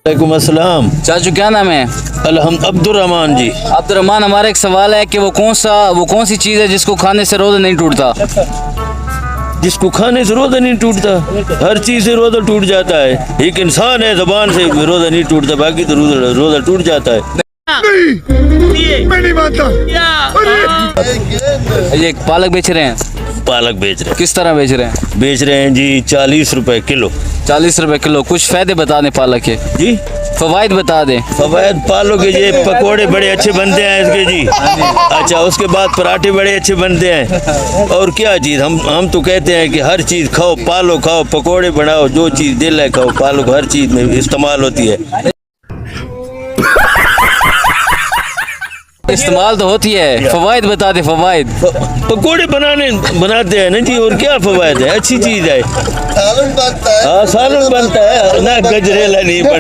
वालेकुम अस्सलाम। चाचू क्या नाम है? अब्दुर्रहमान जी। अब्दुर्रहमान, हमारा एक सवाल है कि वो कौन सी चीज़ है जिसको खाने से रोज़ा नहीं टूटता? जिसको खाने से रोजा नहीं टूटता, हर चीज से रोजा टूट जाता है। एक इंसान है, जबान से रोजा नहीं टूटता, बाकी तो रोजा टूट जाता है। मैं नहीं मानता। ये एक पालक बेच रहे हैं। पालक बेच रहे किस तरह बेच रहे हैं? हैं, बेच रहे हैं जी 40 रुपए किलो। 40 रुपए किलो। कुछ फायदे बता दें पालक के, जी फवाइद बता दें। फवायद पालो के ये पकोड़े बड़े अच्छे बनते हैं इसके जी। अच्छा, उसके बाद पराठे बड़े अच्छे बनते हैं। और क्या चीज़, हम तो कहते हैं कि हर चीज़ खाओ, पालो खाओ, पकोड़े बनाओ, जो चीज़ दिल है खाओ, पालो, हर चीज़ में इस्तेमाल होती है। इस्तेमाल तो होती है, फवाइद बता दे फवाइद। पकोड़े बनाते हैं ना जी, और क्या फवायद है, अच्छी चीज़ है। सालन बनता है। हाँ, सालन बनता है ना, गजरेला नहीं बनता।